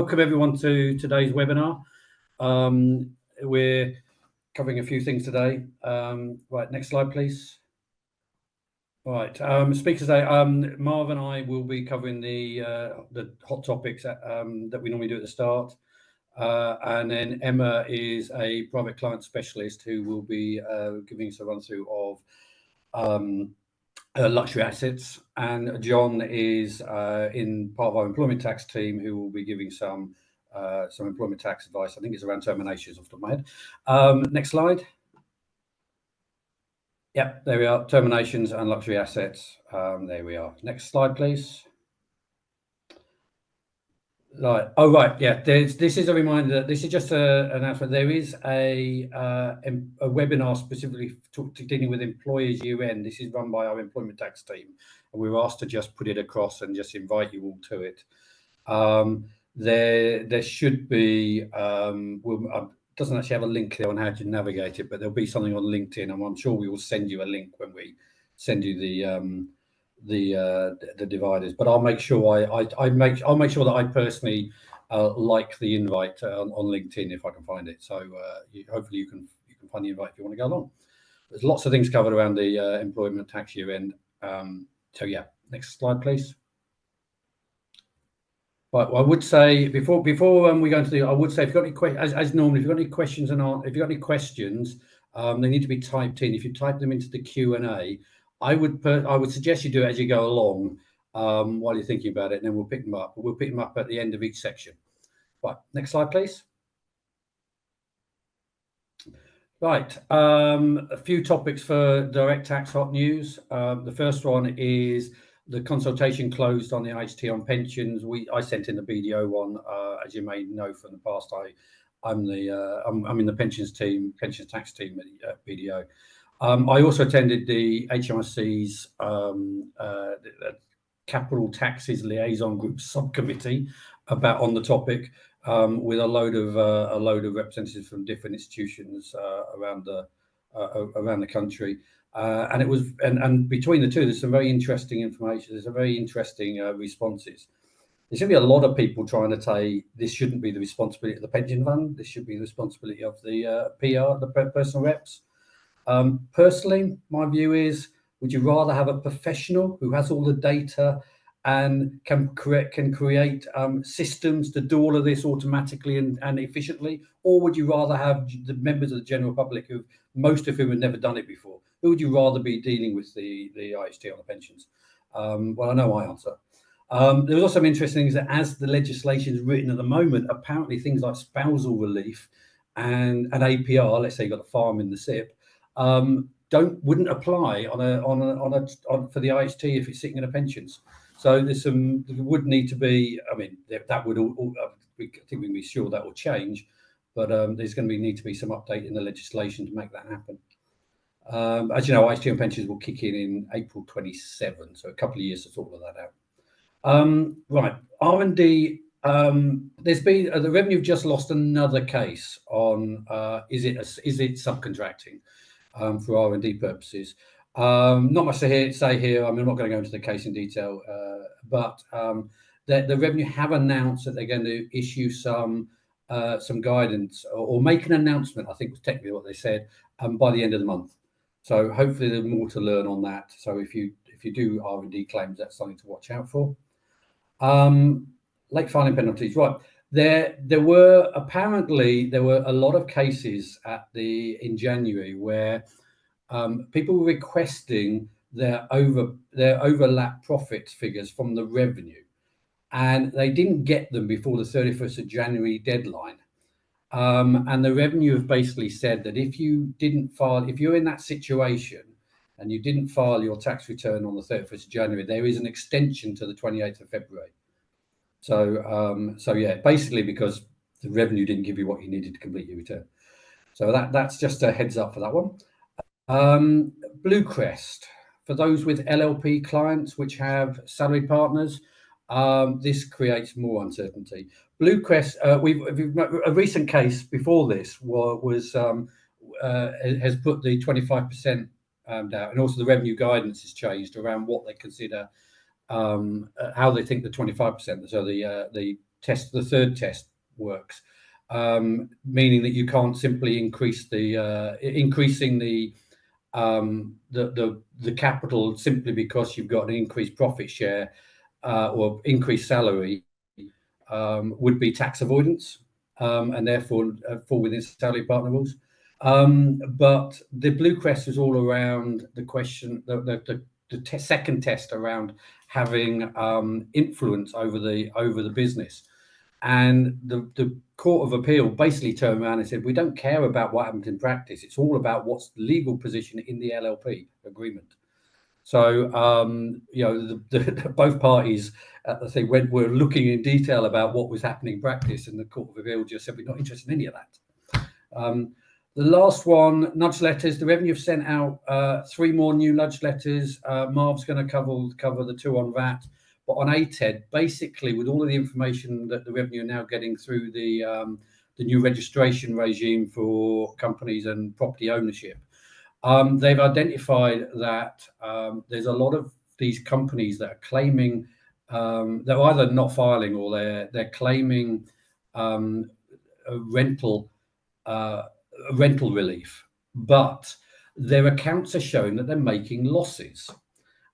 welcome everyone to today's webinar. We're covering a few things today. Right, next slide, please. Right, speakers today, Marv and I will be covering the hot topics that we normally do at the start. And then Emma is a private client specialist who will be giving us a run through of luxury assets, and John is in part of our employment tax team who will be giving some employment tax advice. I think it's around terminations off the top of my head. Next slide. Yep, there we are, terminations and luxury assets. There we are. Next slide, please. Right. Oh, right. Yeah. This is a reminder. This is just an announcement. There is a webinar specifically dealing with employers' year end. This is run by our employment tax team, and we were asked to just put it across and just invite you all to it. There should be. Doesn't actually have a link there on how to navigate it, but there'll be something on LinkedIn, and I'm sure we will send you a link when we send you the dividers. But I'll make sure I'll make sure that I personally like the invite on LinkedIn if I can find it. So hopefully you can find the invite if you want to go along. There's lots of things covered around the employment tax year end. So yeah, next slide, please. Right, well, I would say before we go into the, I would say if you've got any questions, as normally, if you've got any questions if you've got any questions, they need to be typed in. If you type them into the Q&A, I would suggest you do it as you go along while you're thinking about it, and then we'll pick them up. We'll pick them up at the end of each section. Right, next slide, please. Right, a few topics for direct tax hot news. The first one is the consultation closed on the IHT on pensions. I sent in the BDO one, as you may know from the past. I'm in the pensions tax team at BDO. I also attended the HMRC's Capital Taxes Liaison Group subcommittee on the topic, with a load of representatives from different institutions around the country. And it was and between the two, there's some very interesting information. There's some very interesting responses. There's going to be a lot of people trying to say this shouldn't be the responsibility of the pension fund. This should be the responsibility of the PR, the personal reps. Personally, my view is, would you rather have a professional who has all the data and can create systems to do all of this automatically and efficiently, or would you rather have the members of the general public, who most of whom have never done it before? Who would you rather be dealing with the IHT on the pensions? Well, I know my answer. There was also some interesting things that, as the legislation is written at the moment, apparently things like spousal relief and APR, let's say you've got a farm in the SIP, wouldn't apply for the IHT if it's sitting in a pensions. So there would need to be. I mean, that would all. I think we can be sure that will change, but there's going to need to be some update in the legislation to make that happen. As you know, IHT on pensions will kick in April 27, so a couple of years to sort all of that out. Right, R&D. There's been the revenue just lost another case on is it subcontracting for R&D purposes. Not much to say here. I mean, I'm not going to go into the case in detail, but the revenue have announced that they're going to issue some guidance or make an announcement, I think was technically what they said, by the end of the month. So hopefully there's more to learn on that. So if you do R&D claims, that's something to watch out for. Late filing penalties, right? There were a lot of cases in January where people were requesting their overlap profit figures from the revenue, and they didn't get them before the 31st of January deadline. And the revenue have basically said that if you're in that situation and you didn't file your tax return on the 31st of January, there is an extension to the 28th of February. So yeah, basically because the revenue didn't give you what you needed to complete your return. So that's just a heads up for that one. Bluecrest, for those with LLP clients which have salaried partners, this creates more uncertainty. Bluecrest, a recent case before this has put the 25% down, and also the revenue guidance has changed around what they consider, how they think the 25%, so the test, the third test works, meaning that you can't simply increase the increasing the capital simply because you've got an increased profit share or increased salary would be tax avoidance, and therefore fall within salary partner rules. But the Blue Crest was all around the question, the second test around having influence over the business. And the Court of Appeal basically turned around and said, we don't care about what happens in practice. It's all about what's the legal position in the LLP agreement. So, both parties, I think, were looking in detail about what was happening in practice, and the Court of Appeal just said, we're not interested in any of that. The last one, nudge letters. The revenue have sent out 3 more new nudge letters. Marv's going to cover the 2 on that. But on ATED, basically, with all of the information that the revenue are now getting through the new registration regime for companies and property ownership, they've identified that there's a lot of these companies that are claiming they're either not filing or they're claiming rental relief, but their accounts are showing that they're making losses.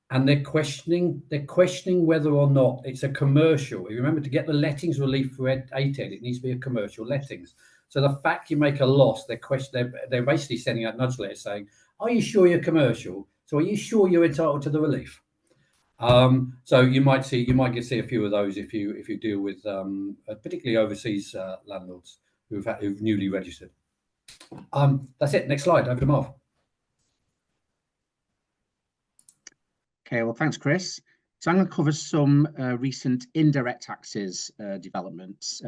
And they're questioning whether or not it's a commercial. You remember, to get the lettings relief for ATED, it needs to be a commercial lettings. So the fact you make a loss, they're basically sending out nudge letters saying, "Are you sure you're commercial? So are you sure you're entitled to the relief?" So you might see a few of those if you deal with particularly overseas landlords who've newly registered. That's it. Next slide. Over to Marv. Okay, well, thanks, Chris. So I'm going to cover some recent indirect taxes developments.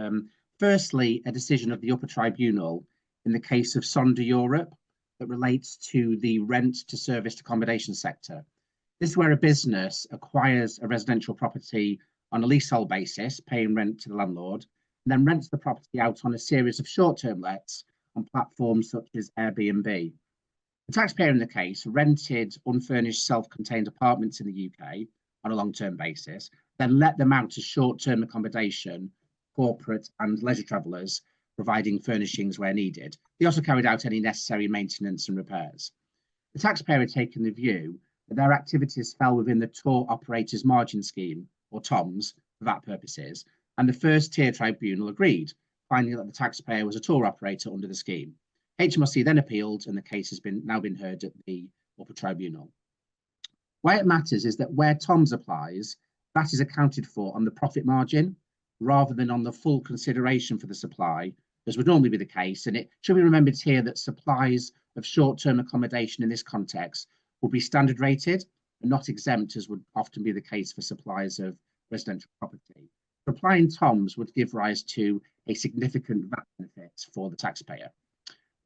Firstly, a decision of the upper tribunal in the case of Sonda Europe that relates to the rent to serviced accommodation sector. This is where a business acquires a residential property on a leasehold basis, paying rent to the landlord, and then rents the property out on a series of short-term lets on platforms such as Airbnb. The taxpayer in the case rented unfurnished self-contained apartments in the UK on a long-term basis, then let them out as short-term accommodation, corporate and leisure travellers, providing furnishings where needed. They also carried out any necessary maintenance and repairs. The taxpayer had taken the view that their activities fell within the Tour Operators Margin Scheme, or TOMS, for VAT purposes, and the first tier tribunal agreed, finding that the taxpayer was a tour operator under the scheme. HMRC then appealed, and the case has now been heard at the upper tribunal. Why it matters is that where TOMS applies, that is accounted for on the profit margin rather than on the full consideration for the supply, as would normally be the case. And it should be remembered here that supplies of short-term accommodation in this context will be standard rated and not exempt, as would often be the case for supplies of residential property. Applying TOMS would give rise to a significant VAT benefit for the taxpayer.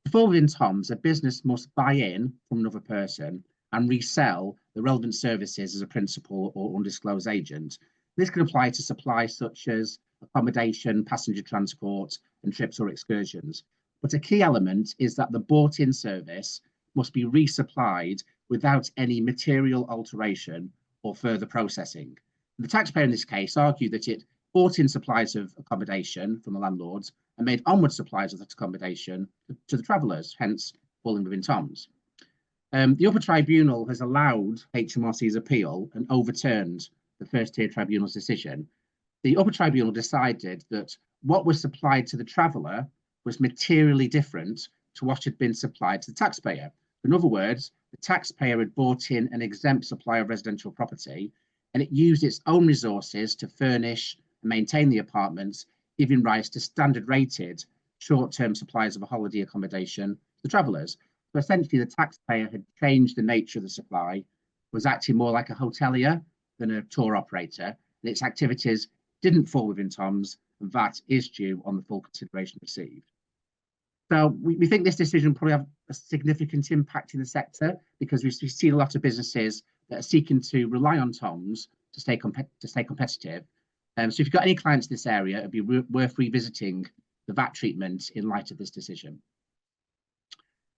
To fall within TOMS, a business must buy in from another person and resell the relevant services as a principal or undisclosed agent. This can apply to supplies such as accommodation, passenger transport, and trips or excursions. But a key element is that the bought-in service must be resupplied without any material alteration or further processing. The taxpayer in this case argued that it bought in supplies of accommodation from the landlords and made onward supplies of that accommodation to the travellers, hence falling within TOMS. The upper tribunal has allowed HMRC's appeal and overturned the first tier tribunal's decision. The upper tribunal decided that what was supplied to the traveller was materially different to what had been supplied to the taxpayer. In other words, the taxpayer had bought in an exempt supply of residential property, and it used its own resources to furnish and maintain the apartments, giving rise to standard rated short-term supplies of a holiday accommodation to the travellers. So essentially, the taxpayer had changed the nature of the supply, was acting more like a hotelier than a tour operator, and its activities didn't fall within TOMS, and VAT is due on the full consideration received. So we think this decision probably have a significant impact in the sector, because we've seen a lot of businesses that are seeking to rely on TOMS to stay competitive. So if you've got any clients in this area, it'd be worth revisiting the VAT treatment in light of this decision.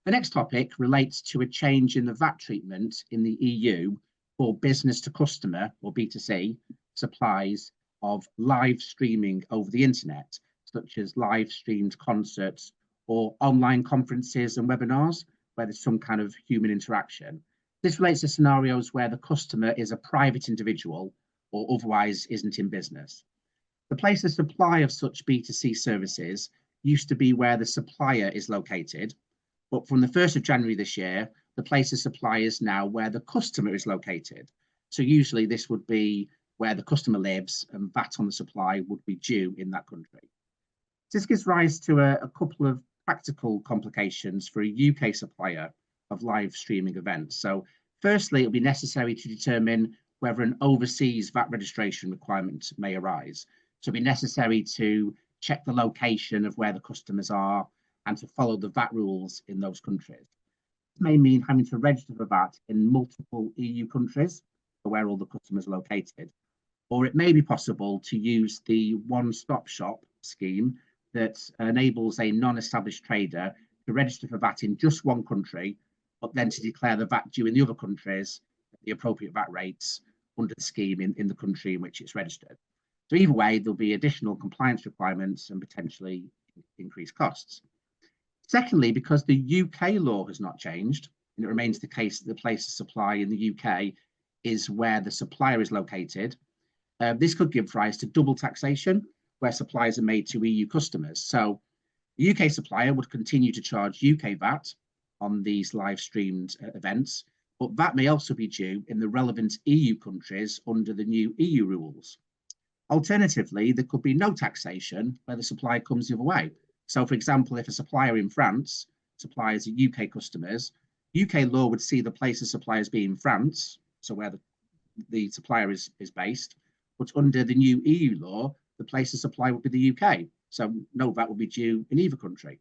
The next topic relates to a change in the VAT treatment in the EU for business to customer, or B2C, supplies of live streaming over the internet, such as live streamed concerts or online conferences and webinars, where there's some kind of human interaction. This relates to scenarios where the customer is a private individual or otherwise isn't in business. The place of supply of such B2C services used to be where the supplier is located, but from the 1st of January this year, the place of supply is now where the customer is located. So usually this would be where the customer lives, and VAT on the supply would be due in that country. This gives rise to a couple of practical complications for a UK supplier of live streaming events. So firstly, it'll be necessary to determine whether an overseas VAT registration requirement may arise. So it'll be necessary to check the location of where the customers are and to follow the VAT rules in those countries. This may mean having to register for VAT in multiple EU countries, where all the customers are located. Or it may be possible to use the one-stop shop scheme that enables a non-established trader to register for VAT in just one country, but then to declare the VAT due in the other countries at the appropriate VAT rates under the scheme in the country in which it's registered. So either way, there'll be additional compliance requirements and potentially increased costs. Secondly, because the UK law has not changed, and it remains the case that the place of supply in the UK is where the supplier is located, this could give rise to double taxation, where supplies are made to EU customers. So the UK supplier would continue to charge UK VAT on these live streamed events, but VAT may also be due in the relevant EU countries under the new EU rules. Alternatively, there could be no taxation where the supply comes the other way. So for example, if a supplier in France supplies UK customers, UK law would see the place of supply as being France, so where the supplier is based, but under the new EU law, the place of supply would be the UK. So no VAT will be due in either country.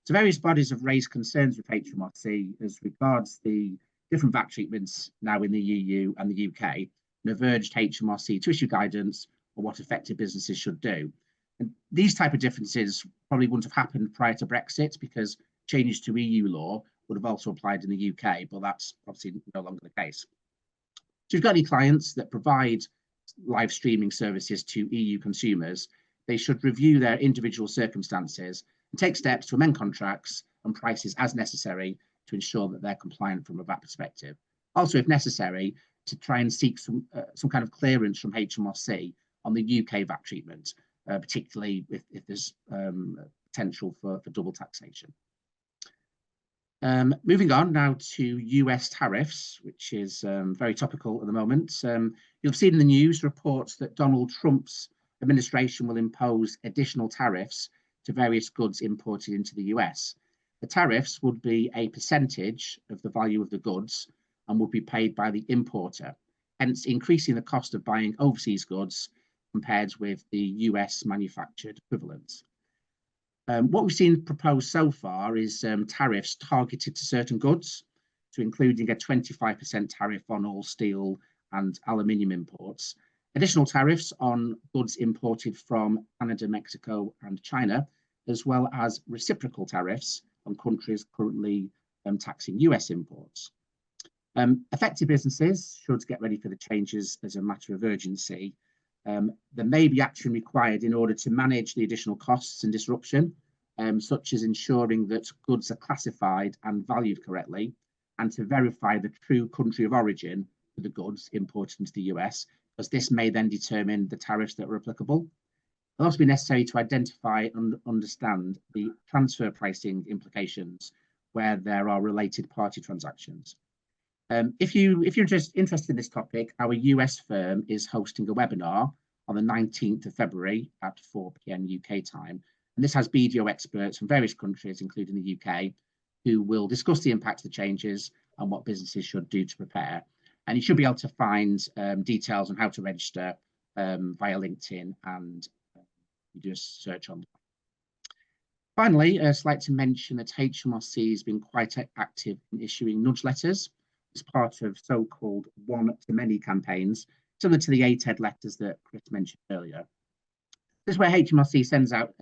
So various bodies have raised concerns with HMRC as regards the different VAT treatments now in the EU and the UK, and have urged HMRC to issue guidance on what affected businesses should do. And these type of differences probably wouldn't have happened prior to Brexit, because changes to EU law would have also applied in the UK, but that's obviously no longer the case. So if you've got any clients that provide live streaming services to EU consumers, they should review their individual circumstances and take steps to amend contracts and prices as necessary to ensure that they're compliant from a VAT perspective. Also, if necessary, to try and seek some kind of clearance from HMRC on the UK VAT treatment, particularly if there's potential for double taxation. Moving on now to US tariffs, which is very topical at the moment. You'll have seen in the news reports that Donald Trump's administration will impose additional tariffs to various goods imported into the US. The tariffs would be a percentage of the value of the goods and would be paid by the importer, hence increasing the cost of buying overseas goods compared with the US manufactured equivalents. What we've seen proposed so far is tariffs targeted to certain goods, so including a 25% tariff on all steel and aluminium imports, additional tariffs on goods imported from Canada, Mexico, and China, as well as reciprocal tariffs on countries currently taxing US imports. Affected businesses should get ready for the changes as a matter of urgency. There may be action required in order to manage the additional costs and disruption, such as ensuring that goods are classified and valued correctly, and to verify the true country of origin for the goods imported into the US, as this may then determine the tariffs that are applicable. It'll also be necessary to identify and understand the transfer pricing implications where there are related party transactions. If you're interested in this topic, our US firm is hosting a webinar on the 19th of February at 4 p.m. UK time. And this has BDO experts from various countries, including the UK, who will discuss the impact of the changes and what businesses should do to prepare. And you should be able to find details on how to register via LinkedIn, and you do a search on. Finally, I'd like to mention that HMRC has been quite active in issuing nudge letters as part of so-called one-to-many campaigns, similar to the ATED letters that Chris mentioned earlier. This is where HMRC sends out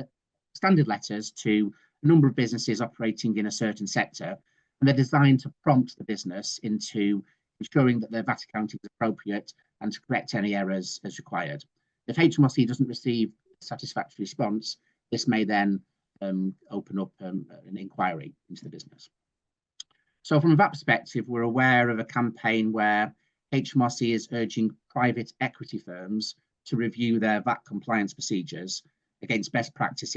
standard letters to a number of businesses operating in a certain sector, and they're designed to prompt the business into ensuring that their VAT accounting is appropriate and to correct any errors as required. If HMRC doesn't receive a satisfactory response, this may then open up an inquiry into the business. So from that perspective, we're aware of a campaign where HMRC is urging private equity firms to review their VAT compliance procedures against best practice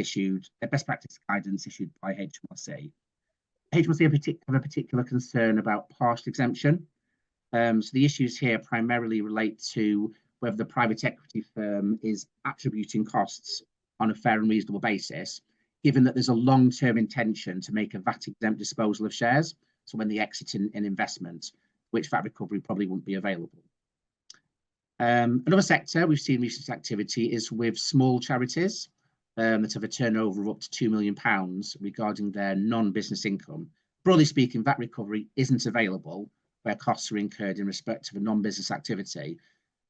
guidance issued by HMRC. HMRC have a particular concern about partial exemption. So the issues here primarily relate to whether the private equity firm is attributing costs on a fair and reasonable basis, given that there's a long-term intention to make a VAT-exempt disposal of shares. So when they exit in investment, which VAT recovery probably wouldn't be available. Another sector we've seen recent activity is with small charities that have a turnover of up to £2 million regarding their non-business income. Broadly speaking, VAT recovery isn't available where costs are incurred in respect of a non-business activity.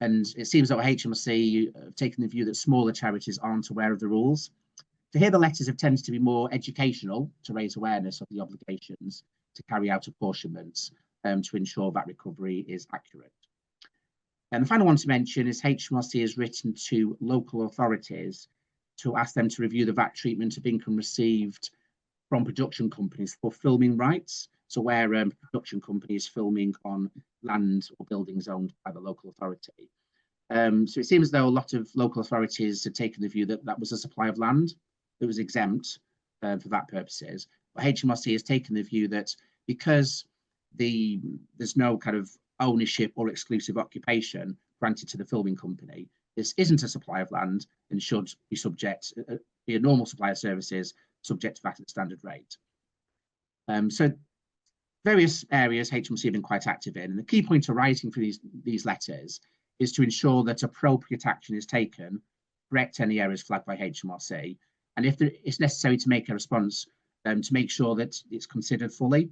And it seems that HMRC have taken the view that smaller charities aren't aware of the rules. So here the letters have tended to be more educational to raise awareness of the obligations to carry out apportionments to ensure that recovery is accurate. And the final one to mention is HMRC has written to local authorities to ask them to review the VAT treatment of income received from production companies for filming rights. So where a production company is filming on land or buildings owned by the local authority. So it seems as though a lot of local authorities have taken the view that that was a supply of land that was exempt for VAT purposes. But HMRC has taken the view that because there's no kind of ownership or exclusive occupation granted to the filming company, this isn't a supply of land and should be subject, be a normal supply of services subject to VAT at the standard rate. So various areas HMRC have been quite active in, and the key point arising from these letters is to ensure that appropriate action is taken to correct any errors flagged by HMRC, and if it's necessary to make a response, to make sure that it's considered fully,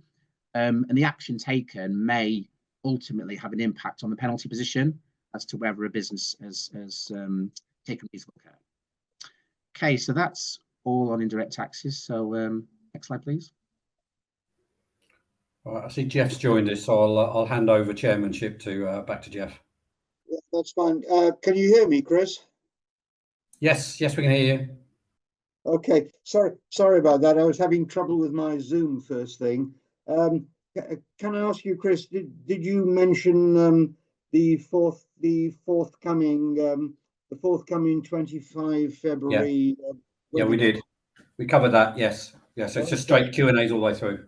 and the action taken may ultimately have an impact on the penalty position as to whether a business has taken reasonable care. Okay, so that's all on indirect taxes. So next slide, please. All right, I see Jeff's joined us, so I'll hand over chairmanship to back to Jeff. Yeah, that's fine. Can you hear me, Chris? Yes, we can hear you. Okay, sorry about that. I was having trouble with my Zoom first thing. Can I ask you, Chris? Did you mention the forthcoming 25 February? Yeah, we did. We covered that. Yes. So it's just straight Q&As all the way through.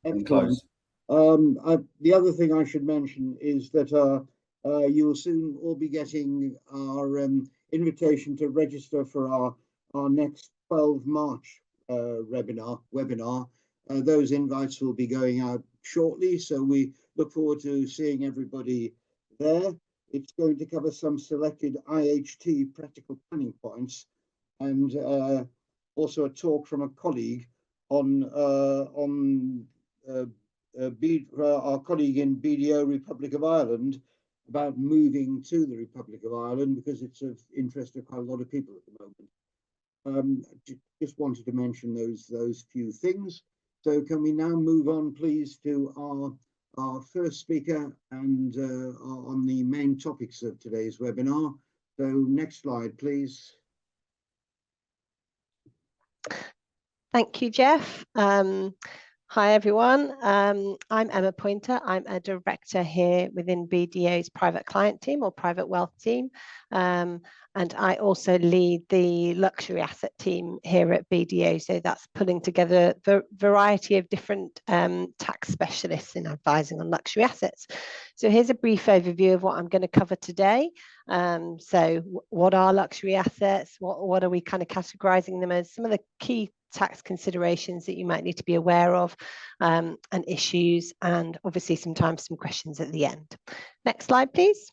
Excellent. The other thing I should mention is that you will soon all be getting our invitation to register for our next 12 March webinar. Those invites will be going out shortly, so we look forward to seeing everybody there. It's going to cover some selected IHT practical planning points, and also a talk from a colleague on our colleague in BDO Republic of Ireland about moving to the Republic of Ireland, because it's of interest to quite a lot of people at the moment. Just wanted to mention those few things. So can we now move on, please, to our first speaker and on the main topics of today's webinar. So next slide, please. Thank you, Jeff. Hi, everyone. I'm Emma Pointer. I'm a director here within BDO's private client team or private wealth team. And I also lead the luxury asset team here at BDO. So that's pulling together the variety of different tax specialists in advising on luxury assets. So here's a brief overview of what I'm going to cover today. So what are luxury assets? What are we kind of categorizing them as? Some of the key tax considerations that you might need to be aware of, and issues, and obviously sometimes some questions at the end. Next slide, please.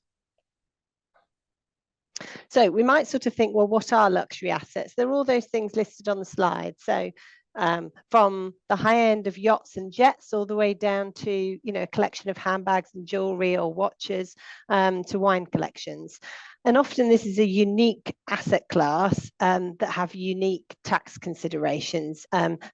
So we might sort of think, well, what are luxury assets? There are all those things listed on the slide. So from the high end of yachts and jets all the way down to, you know, a collection of handbags and jewelry or watches, to wine collections. And often this is a unique asset class that have unique tax considerations.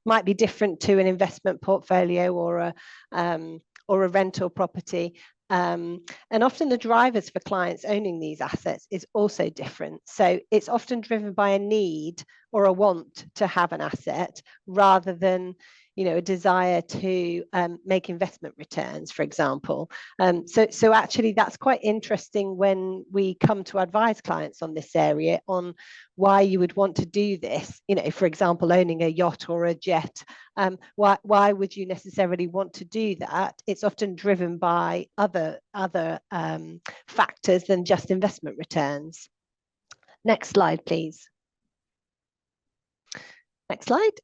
Might be different to an investment portfolio or a rental property, And often the drivers for clients owning these assets is also different. So it's often driven by a need or a want to have an asset rather than, a desire to make investment returns, for example. So actually that's quite interesting when we come to advise clients on this area on why you would want to do this. For example, owning a yacht or a jet. Why would you necessarily want to do that? It's often driven by other factors than just investment returns. Next slide, please. Next slide.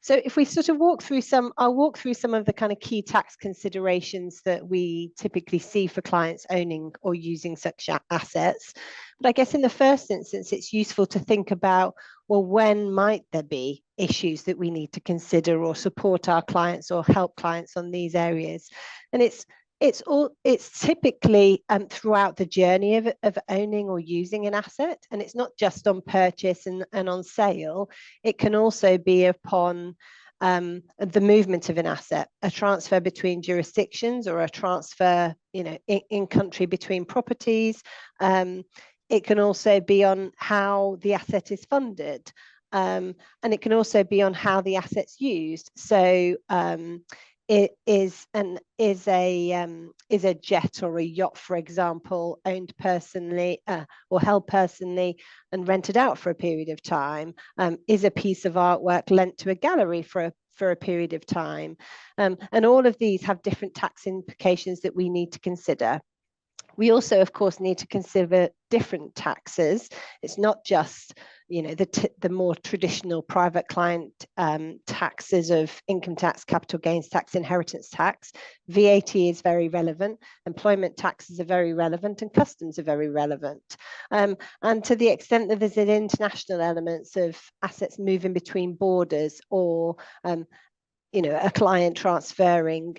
So if we sort of I'll walk through some of the kind of key tax considerations that we typically see for clients owning or using such assets. But I guess in the first instance, it's useful to think about, well, when might there be issues that we need to consider or support our clients or help clients on these areas? And it's typically throughout the journey of owning or using an asset, and it's not just on purchase and on sale. It can also be upon the movement of an asset, a transfer between jurisdictions or a transfer, in country between properties. It can also be on how the asset is funded, and it can also be on how the asset's used. So it is a jet or a yacht, for example, owned personally or held personally and rented out for a period of time? Is a piece of artwork lent to a gallery for a period of time? And all of these have different tax implications that we need to consider. We also, of course, need to consider different taxes. It's not just, the more traditional private client taxes of income tax, capital gains tax, inheritance tax. VAT is very relevant. Employment taxes are very relevant, and customs are very relevant. And to the extent that there's an international elements of assets moving between borders, or a client transferring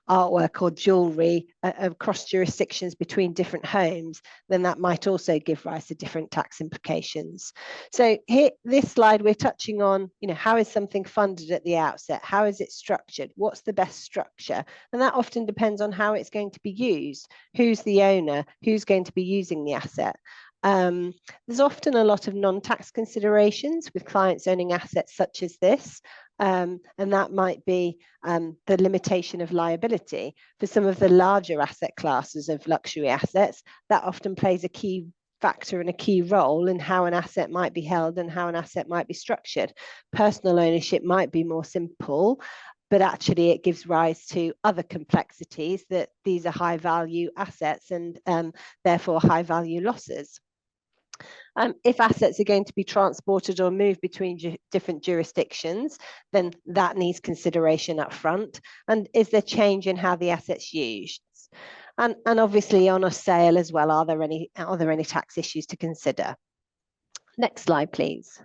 artwork or jewellery across jurisdictions between different homes, then that might also give rise to different tax implications. So here, this slide, we're touching on, how is something funded at the outset? How is it structured? What's the best structure? And that often depends on how it's going to be used. Who's the owner? Who's going to be using the asset? There's often a lot of non-tax considerations with clients owning assets such as this. And that might be the limitation of liability. For some of the larger asset classes of luxury assets, that often plays a key factor and a key role in how an asset might be held and how an asset might be structured. Personal ownership might be more simple, but actually it gives rise to other complexities, that these are high value assets and therefore high value losses. If assets are going to be transported or moved between different jurisdictions, then that needs consideration up front. And is there change in how the asset's used? And obviously on a sale as well, are there any tax issues to consider? Next slide, please.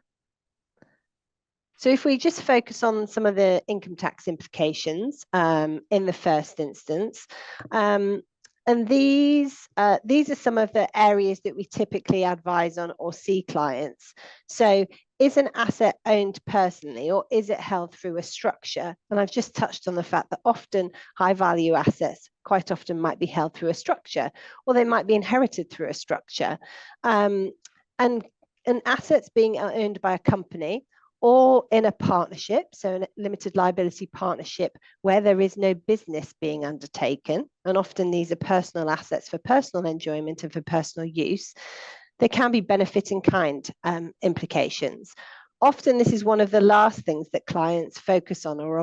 So if we just focus on some of the income tax implications in the first instance, and these are some of the areas that we typically advise on or see clients. So is an asset owned personally, or is it held through a structure? And I've just touched on the fact that often high value assets quite often might be held through a structure, or they might be inherited through a structure. And assets being owned by a company or in a partnership, so a limited liability partnership where there is no business being undertaken, and often these are personal assets for personal enjoyment and for personal use, there can be benefit in kind implications. Often this is one of the last things that clients focus on or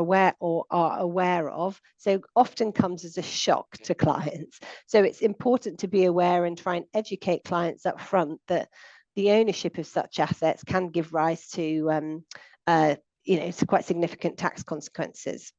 are aware of, so often comes as a shock to clients. So it's important to be aware and try and educate clients up front that the ownership of such assets can give rise to to quite significant tax consequences.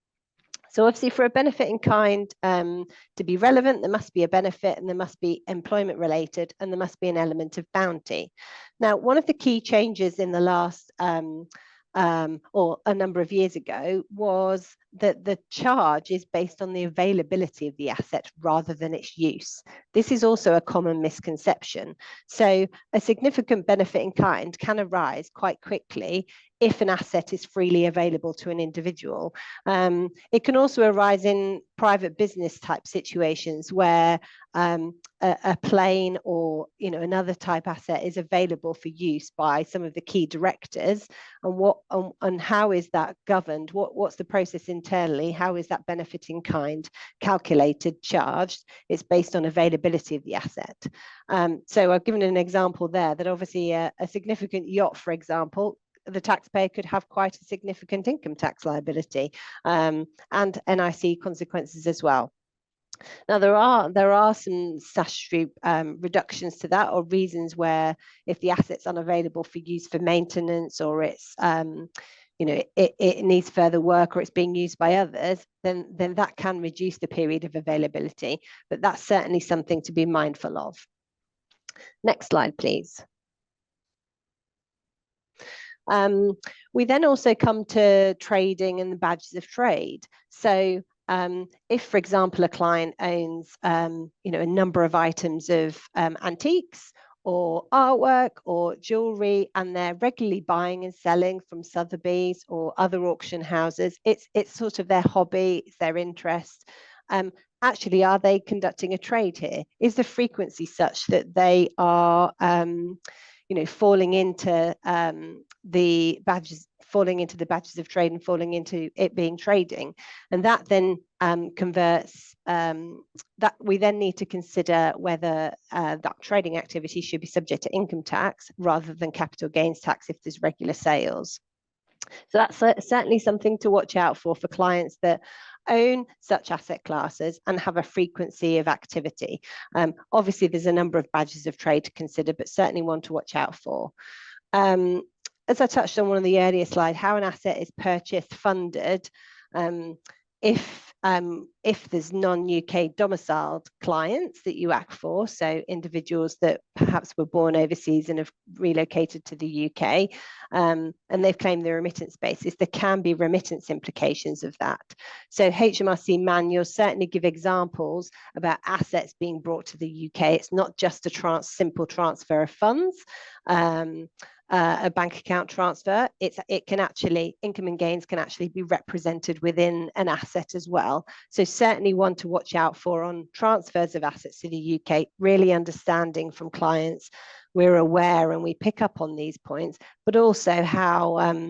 So obviously for a benefit in kind to be relevant, there must be a benefit, and there must be employment related, and there must be an element of bounty. Now, one of the key changes in the last or a number of years ago was the charge is based on the availability of the asset rather than its use. This is also a common misconception. So a significant benefit in kind can arise quite quickly if an asset is freely available to an individual. It can also arise in private business type situations where a plane or another type asset is available for use by some of the key directors, and how is that governed? What's the process internally? How is that benefit in kind calculated, charged? It's based on availability of the asset. So I've given an example there that obviously a significant yacht, for example, the taxpayer could have quite a significant income tax liability, and NIC consequences as well. Now, there are some statutory reductions to that, or reasons where if the asset's unavailable for use for maintenance, or it's it needs further work, or it's being used by others, then that can reduce the period of availability. But that's certainly something to be mindful of. Next slide, please. We then also come to trading and the badges of trade. So if, for example, a client owns a number of items of antiques or artwork or jewelry, and they're regularly buying and selling from Sotheby's or other auction houses, it's sort of their hobby, it's their interest. Actually, are they conducting a trade here? Is the frequency such that they are falling into the badges of trade and falling into it being trading? And that then converts, that we then need to consider whether that trading activity should be subject to income tax rather than capital gains tax if there's regular sales. So that's certainly something to watch out for clients that own such asset classes and have a frequency of activity. Obviously, there's a number of badges of trade to consider, but certainly one to watch out for. As I touched on one of the earlier slides, how an asset is purchased, funded, if there's non-UK domiciled clients that you act for, so individuals that perhaps were born overseas and have relocated to the UK, and they've claimed the remittance basis, there can be remittance implications of that. So HMRC manuals certainly give examples about assets being brought to the UK. It's not just a simple transfer of funds, a bank account transfer. It can actually, income and gains can actually be represented within an asset as well. So certainly one to watch out for on transfers of assets to the UK, really understanding from clients we're aware and we pick up on these points, but also how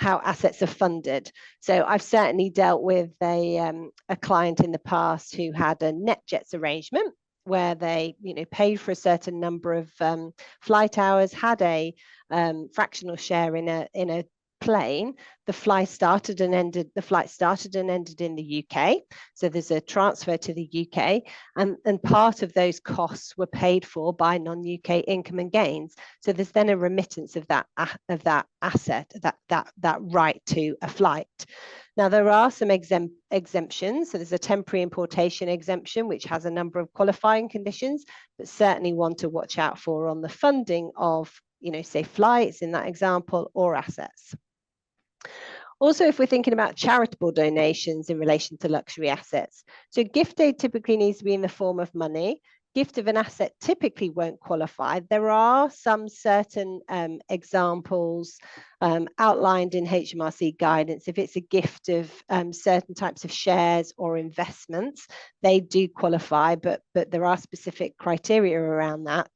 assets are funded. So I've certainly dealt with a client in the past who had a NetJets arrangement where they paid for a certain number of flight hours, had a fractional share in a plane. The flight started and ended in the UK. So there's a transfer to the UK, and part of those costs were paid for by non-UK income and gains. So there's then a remittance of that asset, that right to a flight. Now, there are some exemptions. So there's a temporary importation exemption, which has a number of qualifying conditions, but certainly one to watch out for on the funding of, say, flights in that example, or assets. Also, if we're thinking about charitable donations in relation to luxury assets, so gift aid typically needs to be in the form of money. Gift of an asset typically won't qualify. There are some certain examples outlined in HMRC guidance. If it's a gift of certain types of shares or investments, they do qualify, but there are specific criteria around that.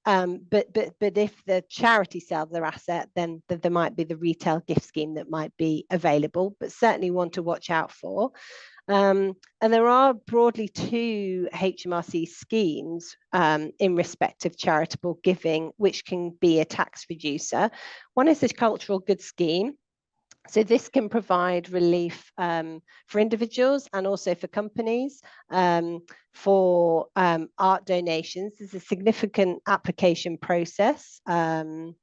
But if the charity sells their asset, then there might be the retail gift scheme that might be available, but certainly one to watch out for. And there are broadly two HMRC schemes in respect of charitable giving, which can be a tax reducer. One is the cultural goods scheme. So this can provide relief for individuals and also for companies for art donations. There's a significant application process that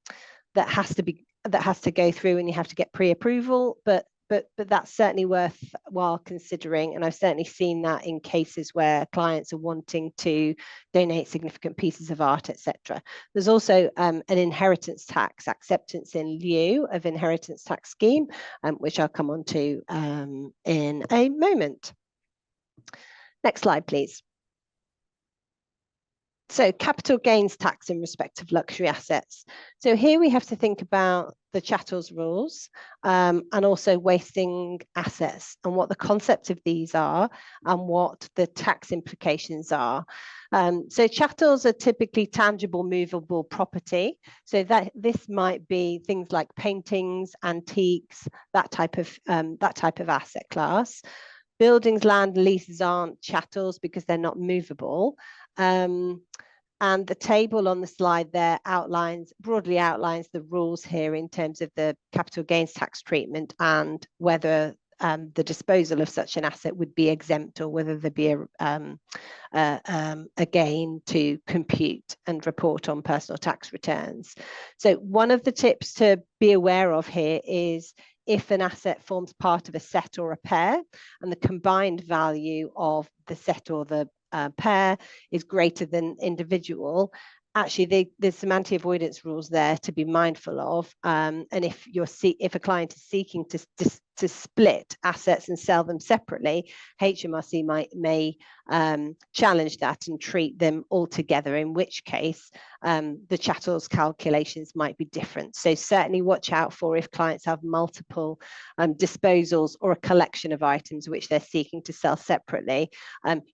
has to go through, and you have to get pre-approval, but but that's certainly worthwhile considering, and I've certainly seen that in cases where clients are wanting to donate significant pieces of art, etc. There's also an inheritance tax acceptance in lieu of inheritance tax scheme, which I'll come on to in a moment. Next slide, please. So capital gains tax in respect of luxury assets. So here we have to think about the Chattel's rules and also wasting assets and what the concept of these are and what the tax implications are. So chattels are typically tangible, movable property. So that this might be things like paintings, antiques, that type of asset class. Buildings, land, and leases aren't chattels because they're not movable. And the table on the slide there broadly outlines the rules here in terms of the capital gains tax treatment and whether the disposal of such an asset would be exempt or whether there be a gain to compute and report on personal tax returns. So one of the tips to be aware of here is if an asset forms part of a set or a pair and the combined value of the set or the pair is greater than individual, actually there's some anti-avoidance rules there to be mindful of, and if a client is seeking to split assets and sell them separately, HMRC may challenge that and treat them all together, in which case the Chattel's calculations might be different. So certainly watch out for if clients have multiple disposals or a collection of items which they're seeking to sell separately.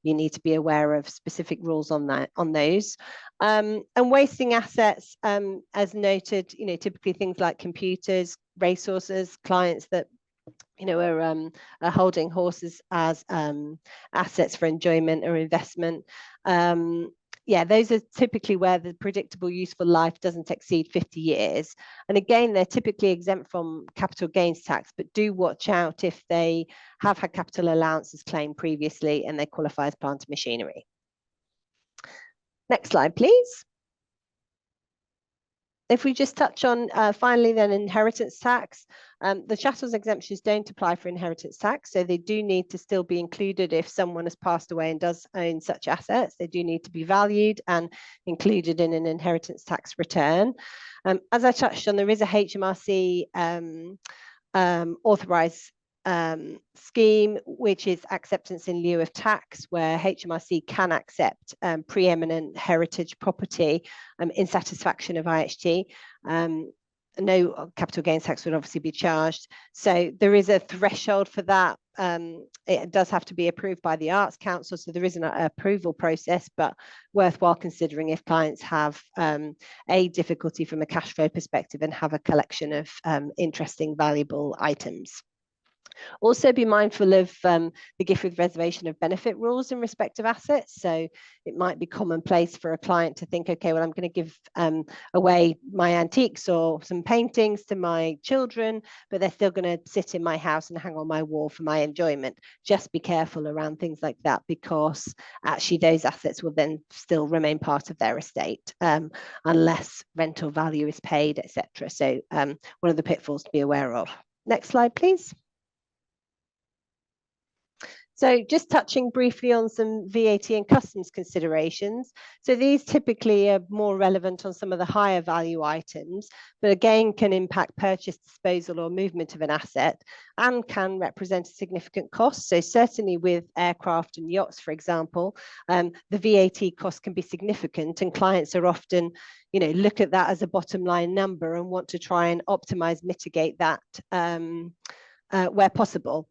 You need to be aware of specific rules on those. And wasting assets, as noted, typically things like computers, racehorses, clients that are holding horses as assets for enjoyment or investment. Those are typically where the predictable useful life doesn't exceed 50 years. And again, they're typically exempt from capital gains tax, but do watch out if they have had capital allowances claimed previously and they qualify as plant and machinery. Next slide, please. If we just touch on finally then inheritance tax, the Chattel's exemptions don't apply for inheritance tax, so they do need to still be included if someone has passed away and does own such assets. They do need to be valued and included in an inheritance tax return. As I touched on, there is a HMRC authorised scheme, which is acceptance in lieu of tax, where HMRC can accept preeminent heritage property in satisfaction of IHT. No capital gains tax would obviously be charged. So there is a threshold for that. It does have to be approved by the Arts Council, so there isn't an approval process, but worthwhile considering if clients have a difficulty from a cash flow perspective and have a collection of interesting, valuable items. Also be mindful of the gift with reservation of benefit rules in respect of assets. So it might be commonplace for a client to think, okay, well, I'm going to give away my antiques or some paintings to my children, but they're still going to sit in my house and hang on my wall for my enjoyment. Just be careful around things like that, because actually those assets will then still remain part of their estate unless rental value is paid, etc. So one of the pitfalls to be aware of. Next slide, please. So just touching briefly on some VAT and customs considerations. So these typically are more relevant on some of the higher value items, but again can impact purchase, disposal or movement of an asset and can represent a significant cost. So certainly with aircraft and yachts, for example, the VAT cost can be significant, and clients are often, look at that as a bottom line number and want to try and optimize, mitigate that where possible.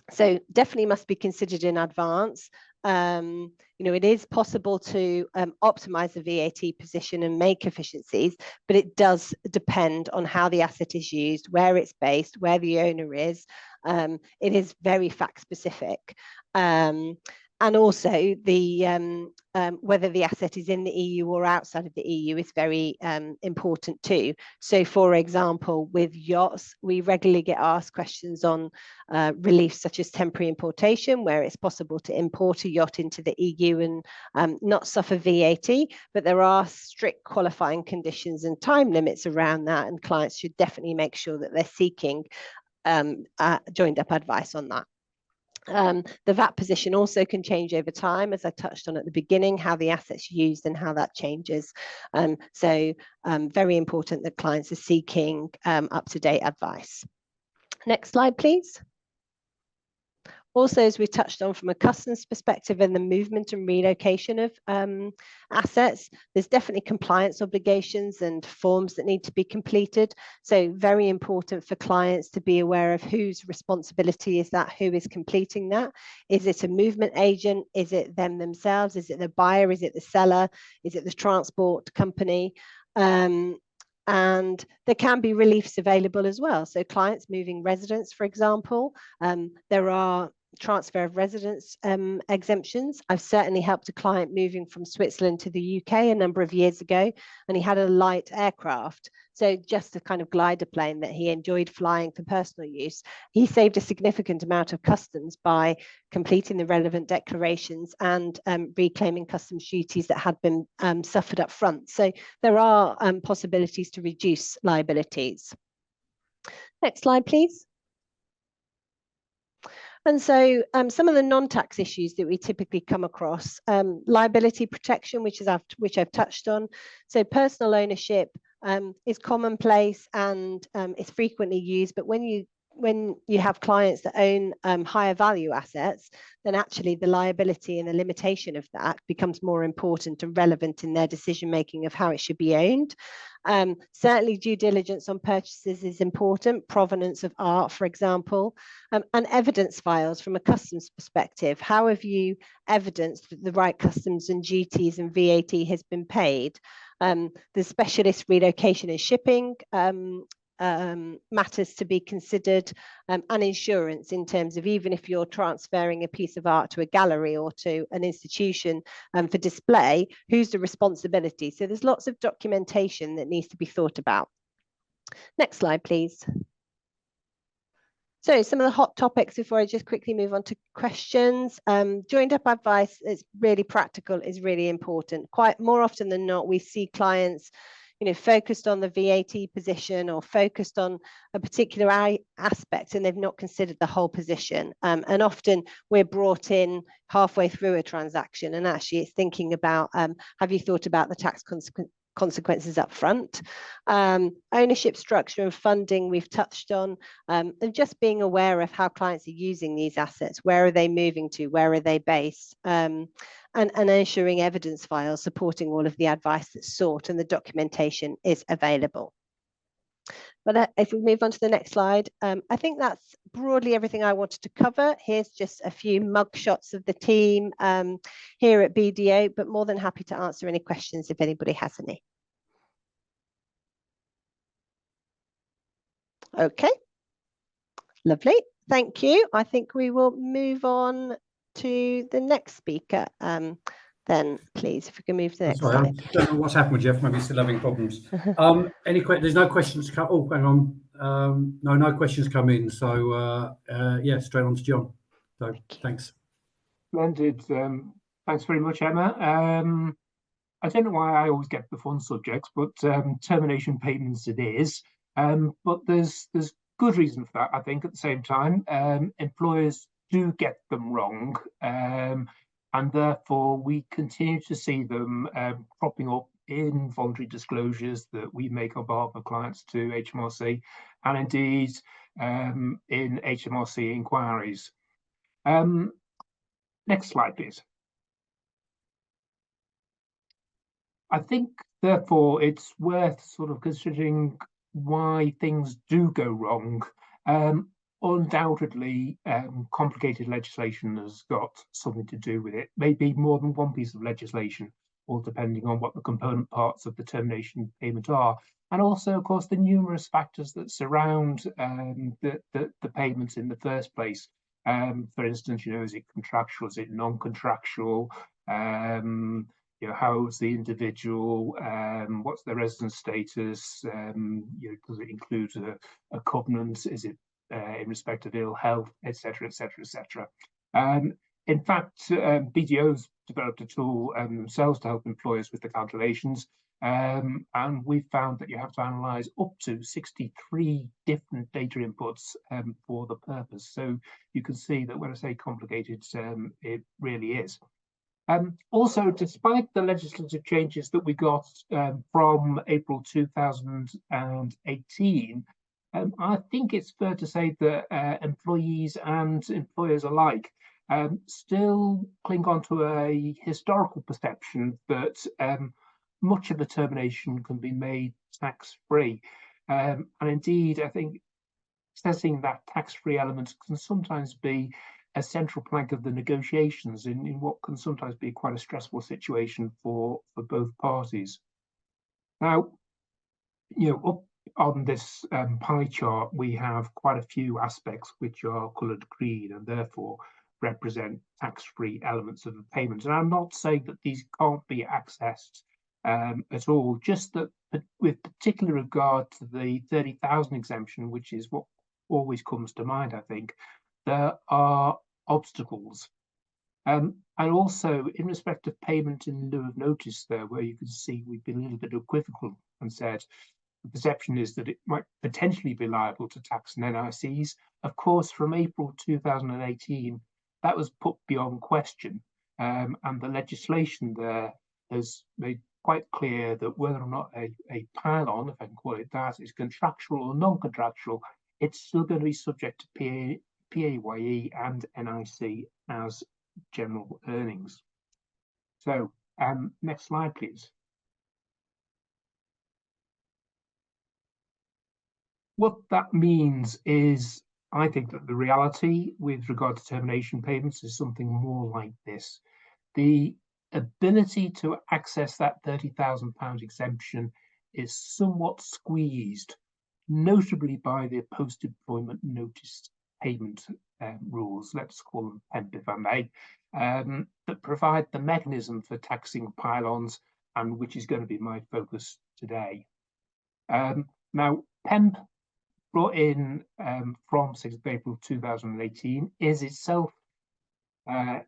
So definitely must be considered in advance. It is possible to optimize the VAT position and make efficiencies, but it does depend on how the asset is used, where it's based, where the owner is. It is very fact specific. And also the whether the asset is in the EU or outside of the EU is very important too. So for example, with yachts, we regularly get asked questions on relief such as temporary importation, where it's possible to import a yacht into the EU and not suffer VAT, but there are strict qualifying conditions and time limits around that, and clients should definitely make sure that they're seeking joined up advice on that. The VAT position also can change over time, as I touched on at the beginning, how the asset's used and how that changes. So very important that clients are seeking up-to-date advice. Next slide, please. Also, as we touched on from a customs perspective and the movement and relocation of assets, there's definitely compliance obligations and forms that need to be completed. So very important for clients to be aware of whose responsibility is that, who is completing that. Is it a movement agent? Is it them themselves? Is it the buyer? Is it the seller? Is it the transport company? And there can be reliefs available as well. So clients moving residence, for example, there are transfer of residence exemptions. I've certainly helped a client moving from Switzerland to the UK a number of years ago, and he had a light aircraft, so just a kind of glider plane that he enjoyed flying for personal use. He saved a significant amount of customs by completing the relevant declarations and reclaiming customs duties that had been suffered up front. So there are possibilities to reduce liabilities. Next slide, please. And so some of the non-tax issues that we typically come across, liability protection, which I've touched on. So personal ownership is commonplace and is frequently used, but when you have clients that own higher value assets, then actually the liability and the limitation of that becomes more important and relevant in their decision making of how it should be owned. Certainly due diligence on purchases is important, provenance of art, for example, and evidence files from a customs perspective. How have you evidenced that the right customs and duties and VAT has been paid? The specialist relocation and shipping matters to be considered, and insurance in terms of even if you're transferring a piece of art to a gallery or to an institution for display, who's the responsibility? So there's lots of documentation that needs to be thought about. Next slide, please. So some of the hot topics before I just quickly move on to questions. Joined up advice is really practical, is really important. Quite more often than not, we see clients focused on the VAT position or focused on a particular aspect, and they've not considered the whole position. And often we're brought in halfway through a transaction, and actually it's thinking about, have you thought about the tax consequences up front? Ownership structure and funding we've touched on, and just being aware of how clients are using these assets. Where are they moving to? Where are they based? And ensuring evidence files supporting all of the advice that's sought and the documentation is available. But if we move on to the next slide, I think that's broadly everything I wanted to cover. Here's just a few mug shots of the team here at BDO, but more than happy to answer any questions if anybody has any. Okay, lovely, thank you. I think we will move on to the next speaker then, please, if we can move to the next slide. I don't know what's happened with Jeff, maybe he's still having problems. There's no questions come. Oh, hang on. No questions come in. So yeah, straight on to John. So thanks. Splendid. Thanks very much, Emma. I don't know why I always get the fun subjects, but termination payments it is. But there's good reason for that, I think, at the same time. Employers do get them wrong, and therefore we continue to see them cropping up in voluntary disclosures that we make on behalf of clients to HMRC, and indeed in HMRC inquiries. Next slide, please. I think, therefore, it's worth sort of considering why things do go wrong. Undoubtedly, complicated legislation has got something to do with it. Maybe more than one piece of legislation, all depending on what the component parts of the termination payment are. And also, of course, the numerous factors that surround the payments in the first place. For instance, is it contractual? Is it non-contractual? How's the individual? What's their residence status? Does it include a covenant? Is it in respect of ill health, etc., etc., etc. In fact, BDO's developed a tool themselves to help employers with the calculations. And we found that you have to analyze up to 63 different data inputs for the purpose. So you can see that when I say complicated, it really is. Also, despite the legislative changes that we got from April 2018, I think it's fair to say that employees and employers alike still cling on to a historical perception that much of the termination can be made tax-free. And indeed, I think assessing that tax-free element can sometimes be a central plank of the negotiations in what can sometimes be quite a stressful situation for both parties. Now, up on this pie chart, we have quite a few aspects which are coloured green and therefore represent tax-free elements of the payment. And I'm not saying that these can't be accessed at all, just that with particular regard to the 30,000 exemption, which is what always comes to mind, I think, there are obstacles. And also in respect of payment in lieu of notice there, where you can see we've been a little bit equivocal and said the perception is that it might potentially be liable to tax and NICs. Of course, from April 2018, that was put beyond question. And the legislation there has made quite clear that whether or not a pile-on, if I can call it that, is contractual or non-contractual, it's still going to be subject to PAYE and NIC as general earnings. So next slide, please. What that means is, I think that the reality with regard to termination payments is something more like this. The ability to access that £30,000 exemption is somewhat squeezed, notably by the post-employment notice payment rules, let's call them PEMP if I may, that provide the mechanism for taxing pile-ons, and which is going to be my focus today. Now, PEMP, brought in from 6th of April 2018, is itself a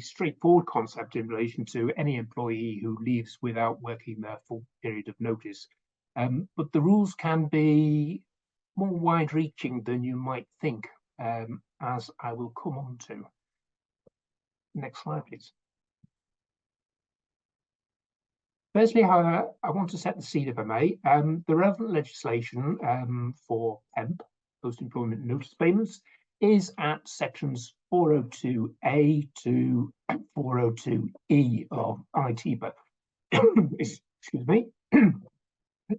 straightforward concept in relation to any employee who leaves without working their full period of notice. But the rules can be more wide-reaching than you might think, as I will come on to. Next slide, please. Firstly, however, I want to set the scene, if I may. The relevant legislation for PEMP, post-employment notice payments, is at sections 402A to 402E of ITPA. Excuse me.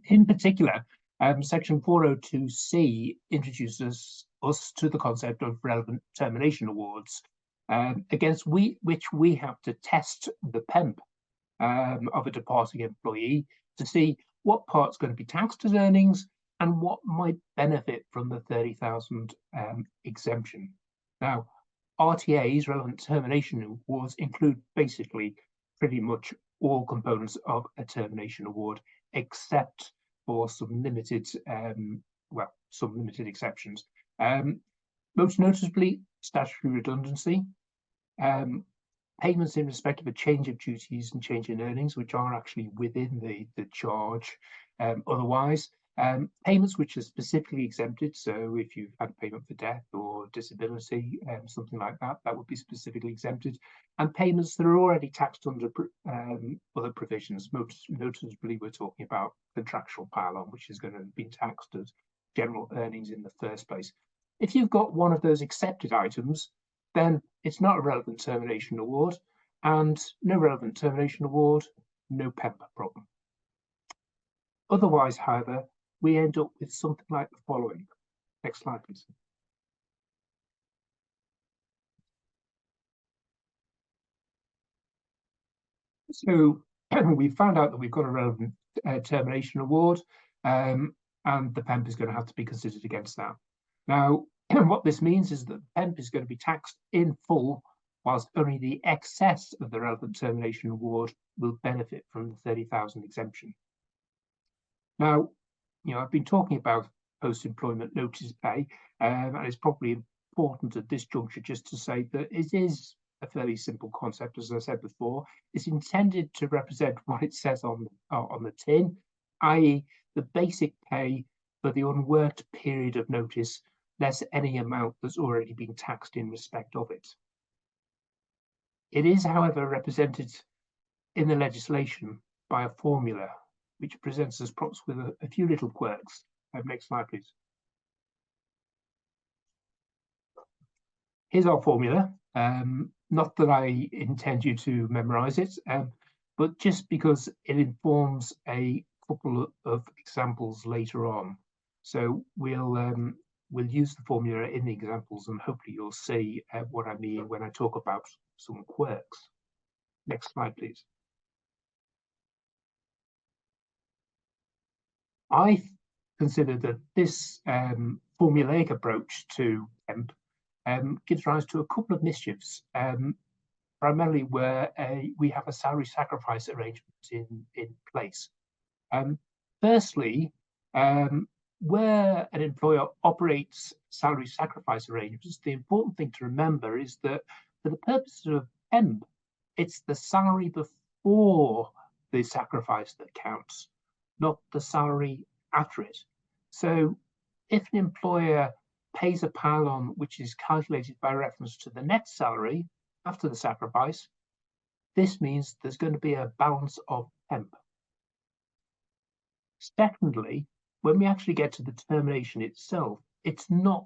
In particular, section 402C introduces us to the concept of relevant termination awards, against which we have to test the PEMP of a departing employee to see what part's going to be taxed as earnings and what might benefit from the 30,000 exemption. Now, RTAs, relevant termination awards, include basically pretty much all components of a termination award, except for some limited, some limited exceptions. Most notably, statutory redundancy, payments in respect of a change of duties and change in earnings, which are actually within the charge. Otherwise, payments which are specifically exempted, so if you've had payment for death or disability, something like that, that would be specifically exempted. And payments that are already taxed under other provisions. Most notably, we're talking about contractual pile-on, which is going to be taxed as general earnings in the first place. If you've got one of those accepted items, then it's not a relevant termination award, and no relevant termination award, no PEMP problem. Otherwise, however, we end up with something like the following. Next slide, please. So we found out that we've got a relevant termination award, and the PEMP is going to have to be considered against that. Now, what this means is that the PEMP is going to be taxed in full, whilst only the excess of the relevant termination award will benefit from the 30,000 exemption. Now, I've been talking about post-employment notice pay, and it's probably important at this juncture just to say that it is a fairly simple concept, as I said before. It's intended to represent what it says on the tin, i.e. the basic pay for the unworked period of notice, less any amount that's already been taxed in respect of it. It is, however, represented in the legislation by a formula, which presents us perhaps with a few little quirks. Next slide, please. Here's our formula. Not that I intend you to memorize it, but just because it informs a couple of examples later on. So we'll use the formula in the examples, and hopefully you'll see what I mean when I talk about some quirks. Next slide, please. I consider that this formulaic approach to temp gives rise to a couple of mischiefs, primarily where we have a salary sacrifice arrangement in place. Firstly, where an employer operates salary sacrifice arrangements, the important thing to remember is that for the purposes of temp, it's the salary before the sacrifice that counts, not the salary after it. So if an employer pays a pile-on which is calculated by reference to the net salary after the sacrifice, this means there's going to be a balance of temp. Secondly, when we actually get to the termination itself, it's not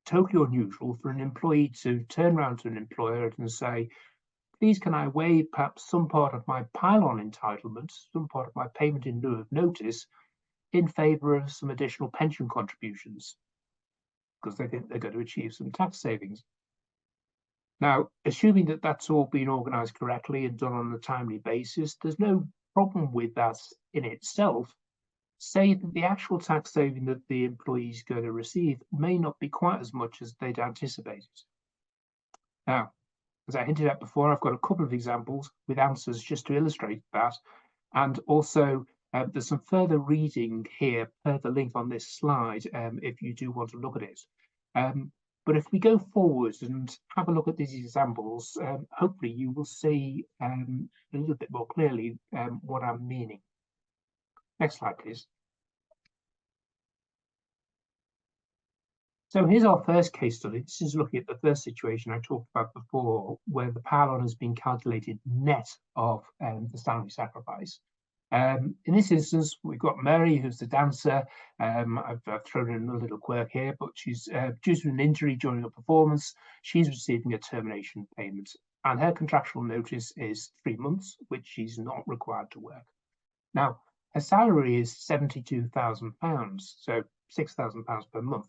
totally unusual for an employee to turn around to an employer and say, please can I waive perhaps some part of my pile-on entitlement, some part of my payment in lieu of notice, in favour of some additional pension contributions, because they think they're going to achieve some tax savings. Now, assuming that that's all been organised correctly and done on a timely basis, there's no problem with that in itself. Say that the actual tax saving that the employee is going to receive may not be quite as much as they'd anticipated. Now, as I hinted at before, I've got a couple of examples with answers just to illustrate that. And also, there's some further reading here per the link on this slide, if you do want to look at it. But if we go forward and have a look at these examples, hopefully you will see a little bit more clearly what I'm meaning. Next slide, please. So here's our first case study. This is looking at the first situation I talked about before, where the pile-on has been calculated net of the salary sacrifice. In this instance, we've got Mary, who's the dancer. I've thrown in a little quirk here, but she's due to an injury during a performance. She's receiving a termination payment, and her contractual notice is 3 months, which she's not required to work. Now, her salary is £72,000, so £6,000 per month.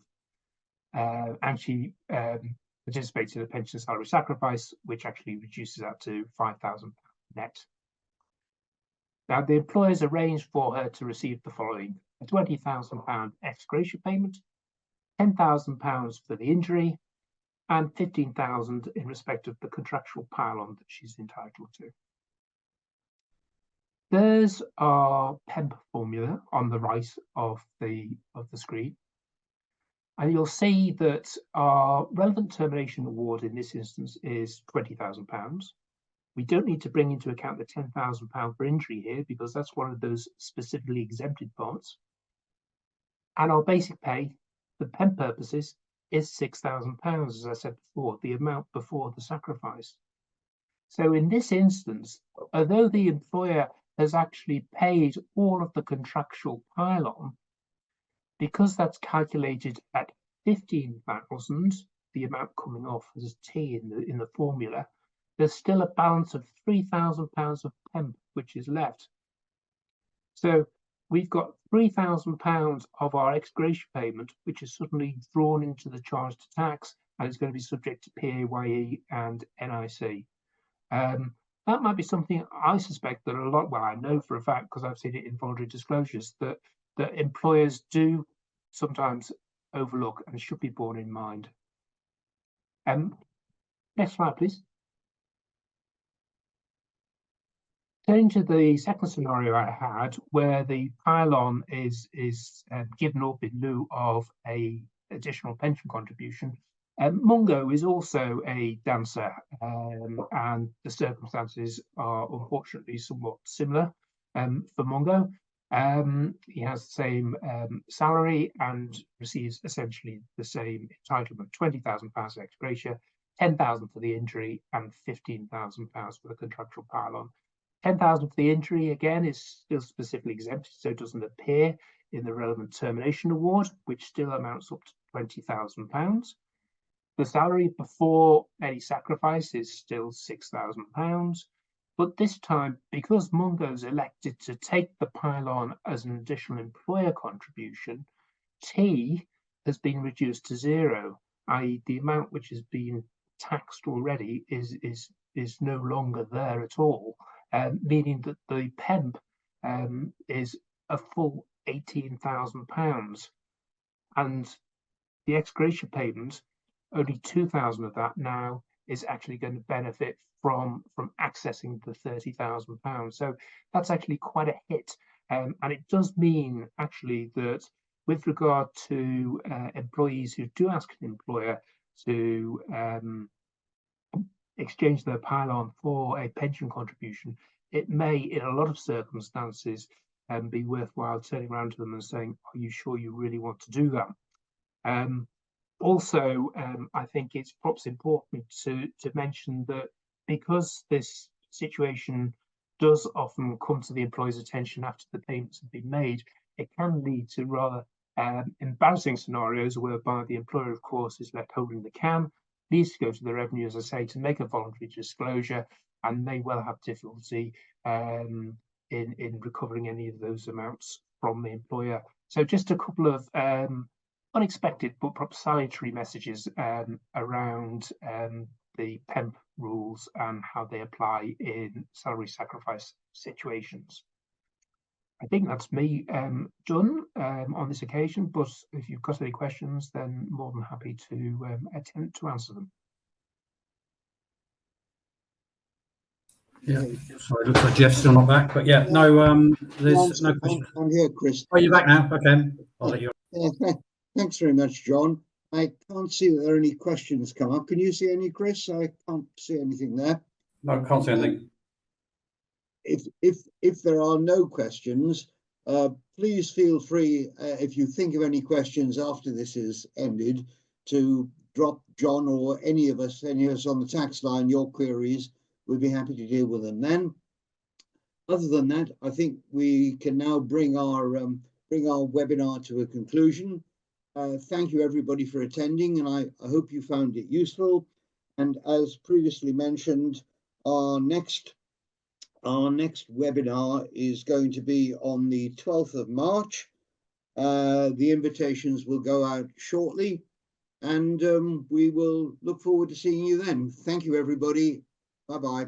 And she participates in a pension salary sacrifice, which actually reduces that to £5,000 net. Now, the employers arranged for her to receive the following: a £20,000 ex gratia payment, £10,000 for the injury, and £15,000 in respect of the contractual pile-on that she's entitled to. There's our PEMP formula on the right of the screen. And you'll see that our relevant termination award in this instance is £20,000. We don't need to bring into account the £10,000 for injury here, because that's one of those specifically exempted parts. And our basic pay for PEMP purposes is £6,000, as I said before, the amount before the sacrifice. So in this instance, although the employer has actually paid all of the contractual pile-on, because that's calculated at 15,000, the amount coming off as T in the formula, there's still a balance of £3,000 of PEMP which is left. So we've got £3,000 of our ex gratia payment, which is suddenly drawn into the charge to tax, and it's going to be subject to PAYE and NIC. That might be something I suspect that a lot, well, I know for a fact because I've seen it in voluntary disclosures, that employers do sometimes overlook and should be borne in mind. Next slide, please. Turning to the second scenario I had, where the pile-on is given up in lieu of an additional pension contribution, Mungo is also a dancer, and the circumstances are unfortunately somewhat similar for Mungo. He has the same salary and receives essentially the same entitlement: £20,000 ex gratia, £10,000 for the injury, and £15,000 for the contractual pile-on. £10,000 for the injury, again, is still specifically exempted, so it doesn't appear in the relevant termination award, which still amounts up to £20,000. The salary before any sacrifice is still £6,000. But this time, because Mungo's elected to take the pile-on as an additional employer contribution, T has been reduced to zero, i.e. the amount which has been taxed already is no longer there at all, meaning that the PEMP is a full £18,000. And the ex gratia payment, only 2,000 of that now is actually going to benefit from accessing the £30,000. So that's actually quite a hit. And it does mean actually that with regard to employees who do ask an employer to exchange their pile-on for a pension contribution, it may, in a lot of circumstances, be worthwhile turning around to them and saying, are you sure you really want to do that? Also, I think it's perhaps important to mention that because this situation does often come to the employer's attention after the payments have been made, it can lead to rather embarrassing scenarios whereby the employer, of course, is left holding the can, needs to go to the revenue, as I say, to make a voluntary disclosure, and may well have difficulty in recovering any of those amounts from the employer. So just a couple of unexpected but perhaps salutary messages around the PEMP rules and how they apply in salary sacrifice situations. I think that's me done on this occasion, but if you've got any questions, then more than happy to attempt to answer them. Yeah, sorry, looks like Jeff's still not back, but yeah, there's no questions. I'm here, Chris. Oh, you're back now. Okay, I'll let you. Thanks very much, John. I can't see that there are any questions come up. Can you see any, Chris? I can't see anything there. No, can't see anything. If there are no questions, please feel free, if you think of any questions after this is ended, to drop John or any of us on the tax line your queries. We'd be happy to deal with them then. Other than that, I think we can now bring our webinar to a conclusion. Thank you everybody for attending, and I hope you found it useful. And as previously mentioned, our next webinar is going to be on the 12th of March. The invitations will go out shortly, and we will look forward to seeing you then. Thank you, everybody. Bye-bye.